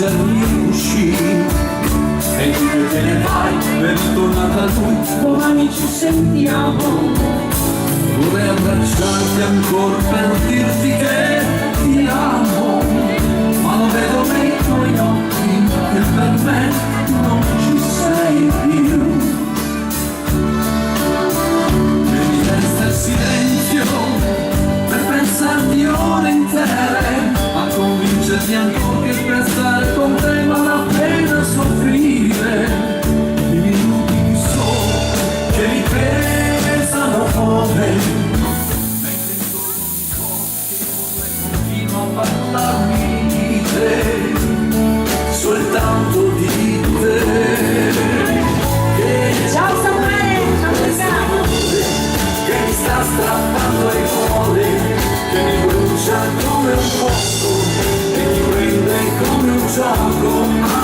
leggermi uscì. E tu che te ne vai, bentornata a lui, domani ci sentiamo. Vorrei abbracciarti ancora per dirti che ti amo, ma lo vedo nei tuoi occhi che per me non ci sei più. E mi resta il silenzio per pensarti ore intere, a convincerti ancora che per stare con te vale la pena soffrire. I minuti solo che mi pesano come, mentre intorno mi cocchi e continuo a parlarmi di te, soltanto di te. Ciao Samuele, Che mi sta strappando ai cuore, che mi brucia come un fuoco e mi prende come un gioco.